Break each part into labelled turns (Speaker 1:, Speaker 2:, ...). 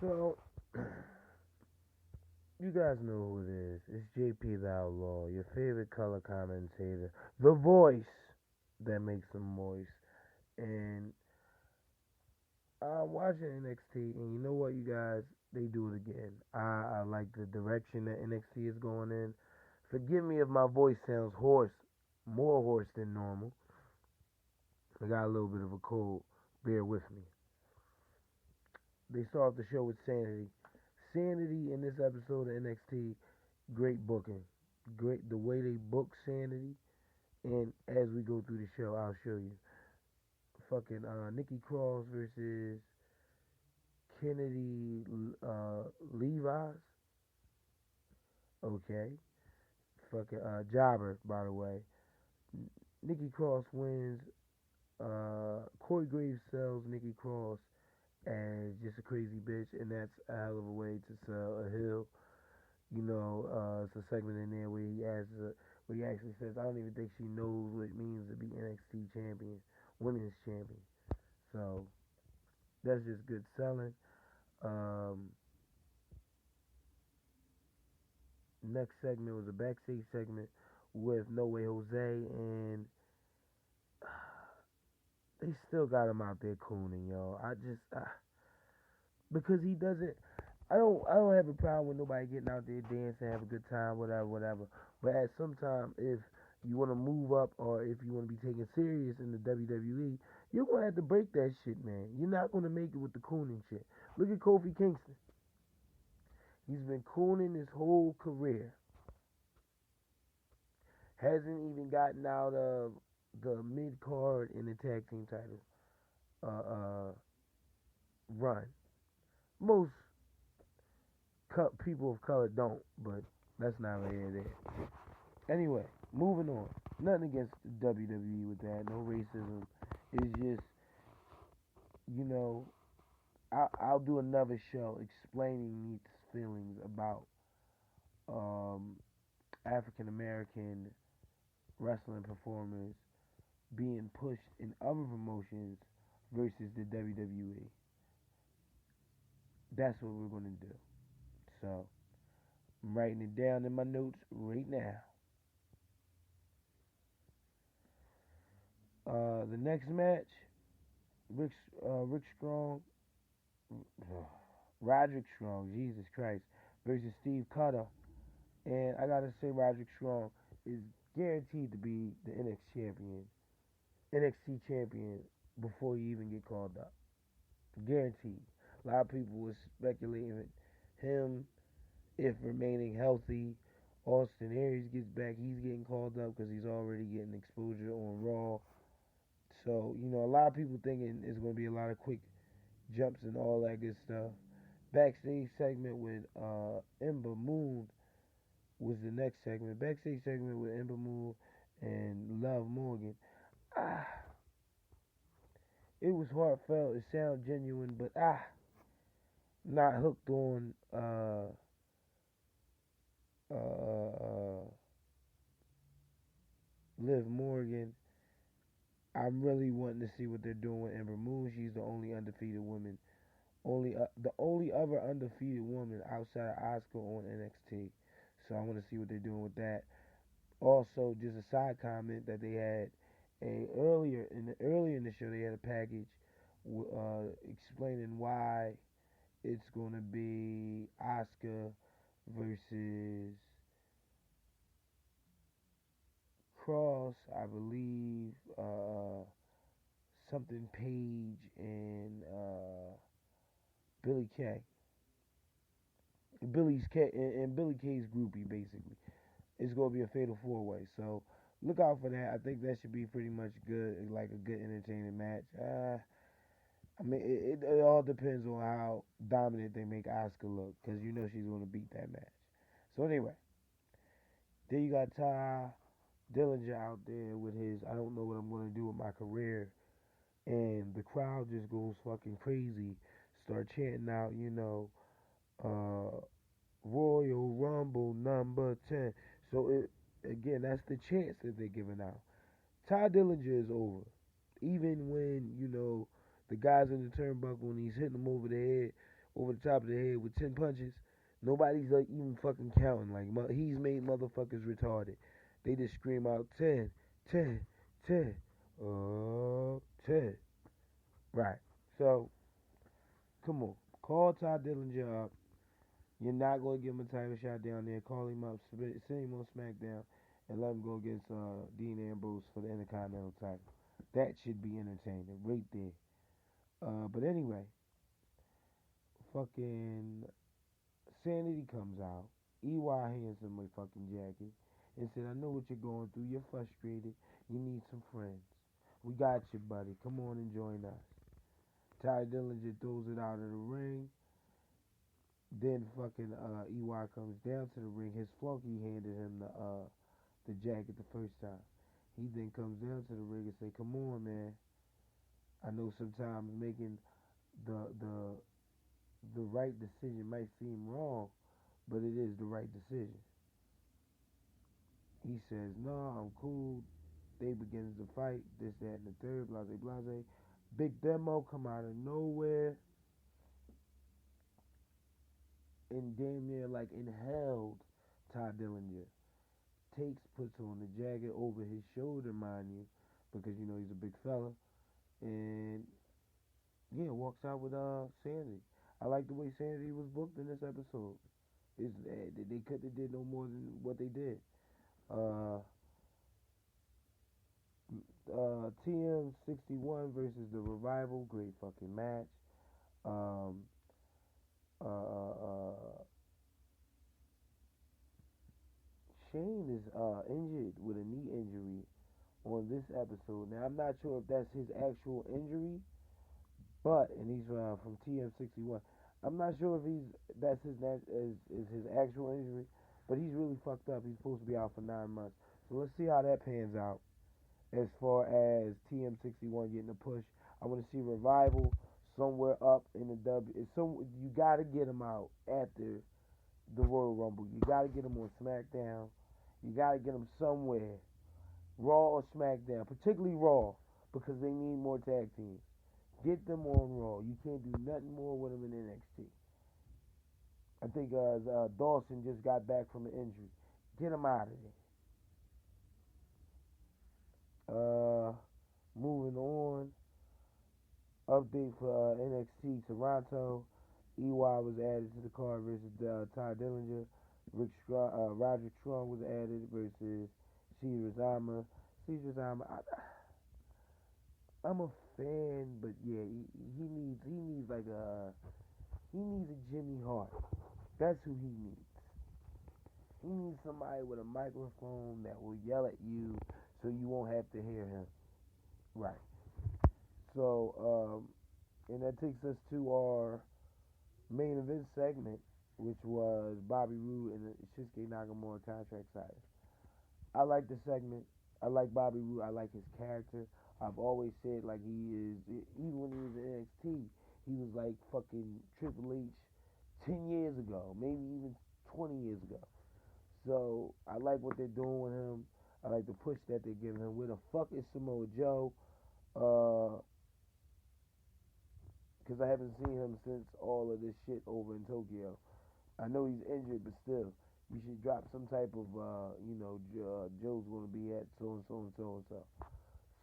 Speaker 1: So, you guys know who it is. It's JP the Outlaw, your favorite color commentator, the voice that makes them moist. And I'm watching NXT, and you know what, you guys? They do it again. I like the direction that NXT is going in. Forgive me if my voice sounds hoarse, more hoarse than normal. I got a little bit of a cold. Bear with me. They start off the show with Sanity. Sanity in this episode of NXT, great booking. Great the way they book Sanity. And as we go through the show, I'll show you. Fucking Nikki Cross versus Kennedy Levi's. Okay. Fucking Jobber, by the way. Nikki Cross wins. Corey Graves sells Nikki Cross as just a crazy bitch, and that's a hell of a way to sell a heel. It's a segment in there where he actually says, "I don't even think she knows what it means to be NXT champion, women's champion." So that's just good selling. Um, Next segment was a backstage segment with No Way Jose, and they still got him out there cooning, yo. Because he doesn't. I don't have a problem with nobody getting out there dancing, have a good time, whatever, whatever. But at some time, if you want to move up or if you want to be taken serious in the WWE, you're gonna have to break that shit, man. You're not gonna make it with the cooning shit. Look at Kofi Kingston. He's been cooning his whole career. Hasn't even gotten out of the mid card in the tag team title run. Most people of color don't, but that's not here there. Anyway, moving on. Nothing against WWE with that. No racism. It's just, you know, I'll do another show explaining these feelings about um, African American wrestling performers being pushed in other promotions versus the WWE. That's what we're going to do. So, I'm writing it down in my notes right now. The next match, Rick Strong, Roderick Strong, Jesus Christ, versus Steve Cutter. And I gotta say, Roderick Strong is guaranteed to be the NXT champion before you even get called up. Guaranteed. A lot of people were speculating him if remaining healthy. Austin Aries gets back, he's getting called up because he's already getting exposure on Raw. So, a lot of people thinking it's going to be a lot of quick jumps and all that good stuff. Backstage segment with Ember Moon was the next segment. Backstage segment with Ember Moon and Love Morgan. Ah, it was heartfelt. It sounded genuine, but not hooked on Liv Morgan. I'm really wanting to see what they're doing with Ember Moon. She's the only undefeated woman, the only other undefeated woman outside of Asuka on NXT. So I want to see what they're doing with that. Also, just a side comment that they had earlier in the show they had a package explaining why it's going to be Asuka versus Cross, I believe, something Page and Billy Kay. And Billy Kay's groupie basically. It's gonna be a fatal four way. So look out for that. I think that should be pretty much good, like a good entertaining match. I mean, it all depends on how dominant they make Asuka look, because she's gonna beat that match. So anyway, then you got Ty Dillinger out there with his "I don't know what I'm gonna do with my career," and the crowd just goes fucking crazy, start chanting out, uh, Royal Rumble number 10. So again, that's the chance that they're giving out. Ty Dillinger is over. Even when, the guys in the turnbuckle and he's hitting them over the head over the top of the head with 10 punches. Nobody's like even fucking counting. Like he's made motherfuckers retarded. They just scream out 10, 10, 10, 10. Right. So come on, call Ty Dillinger up. You're not gonna give him a title shot down there. Call him up, send him on SmackDown, and let him go against Dean Ambrose for the Intercontinental title. That should be entertaining right there. But anyway, fucking Sanity comes out. EY hands him a fucking jacket and said, I know what you're going through. You're frustrated. You need some friends. We got you, buddy. Come on and join us. Ty Dillinger throws it out of the ring. Then fucking EY comes down to the ring. His flunky handed him the jacket the first time. He then comes down to the ring and say, come on, man. I know sometimes making the the the right decision might seem wrong, but it is the right decision. He says, no, I'm cool. They begins to fight, this, that, and the third, blase, blase. Big demo come out of nowhere and damn near like inhaled Ty Dillinger. Puts on the jacket over his shoulder, mind you, because you know he's a big fella, and yeah, walks out with Sanity. I like the way Sanity was booked in this episode. They couldn't have did no more than what they did. Uh, TM61 versus the Revival, great fucking match. Um, uh, uh, uh, Shane is injured with a knee injury on this episode. Now I'm not sure if that's his actual injury, but and he's from TM61. I'm not sure if that's is his actual injury, but he's really fucked up. He's supposed to be out for 9 months. So let's see how that pans out. As far as TM61 getting a push, I want to see Revival somewhere up in the W. You got to get him out after the Royal Rumble. You got to get him on SmackDown. You got to get him somewhere, Raw or SmackDown, particularly Raw, because they need more tag teams. Get them on Raw. You can't do nothing more with them in NXT. I think Dawson just got back from an injury. Get him out of there. Moving on. Update for NXT Toronto. EY was added to the card versus Ty Dillinger. Roderick Strong was added versus Cesar Zama. I'm a fan, but yeah, he needs a Jimmy Hart. That's who he needs. He needs somebody with a microphone that will yell at you so you won't have to hear him. Right. So, and that takes us to our main event segment, which was Bobby Roode and Shinsuke Nakamura contract signing. I like the segment. I like Bobby Roode. I like his character. I've always said like he is. Even when he was in NXT, he was like fucking Triple H 10 years ago, maybe even 20 years ago. So I like what they're doing with him. I like the push that they're giving him. Where the fuck is Samoa Joe? Because I haven't seen him since all of this shit over in Tokyo. I know he's injured, but still, you should drop some type of, Joe's going to be at so and so and so and so.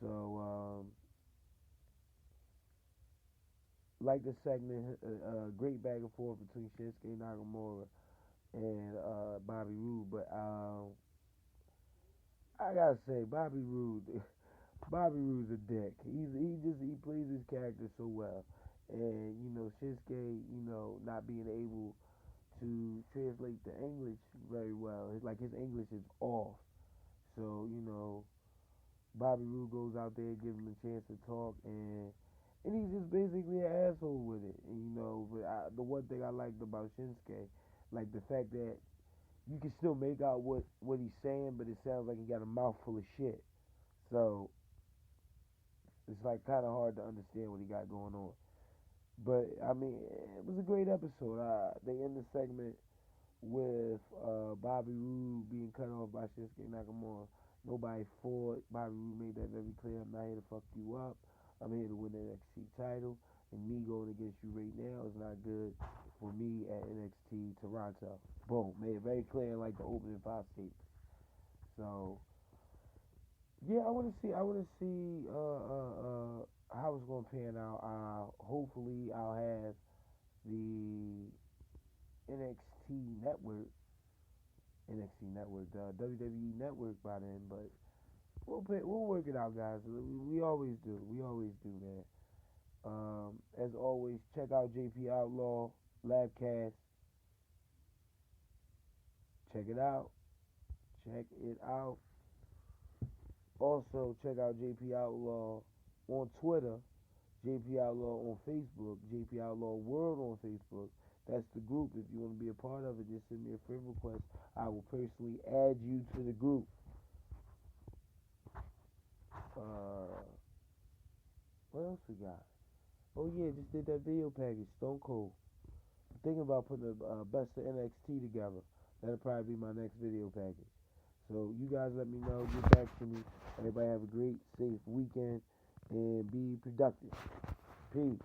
Speaker 1: So, like the segment, great back and forth between Shinsuke Nakamura and Bobby Roode, but I gotta say, Bobby Roode's a dick. He plays his character so well, and Shinsuke, not being able to translate the English very well. Like his English is off. So, Bobby Roode goes out there, gives him a chance to talk, and he's just basically an asshole with it. And, but the one thing I liked about Shinsuke, like the fact that you can still make out what he's saying, but it sounds like he got a mouthful of shit. So it's like kind of hard to understand what he got going on. But I mean, it was a great episode. They end the segment with Bobby Roode being cut off by Shinsuke Nakamura. Nobody fought. Bobby Roode made that very clear. I'm not here to fuck you up. I'm here to win the NXT title. And me going against you right now is not good for me at NXT Toronto. Boom. Made it very clear in like the opening 5 statements. So yeah, I want to see. How it's gonna pan out. Hopefully, I'll have the NXT network, the WWE network by then. But we'll work it out, guys. We always do. We always do, man. As always, check out JP Outlaw Labcast. Check it out. Check it out. Also, check out JP Outlaw on Twitter, JP Outlaw on Facebook, JP Outlaw World on Facebook. That's the group. If you want to be a part of it, just send me a friend request. I will personally add you to the group. What else we got? Oh yeah, just did that video package, Stone Cold. I'm thinking about putting a best of NXT together. That'll probably be my next video package. So you guys let me know, get back to me. Everybody have a great, safe weekend and be productive. Peace.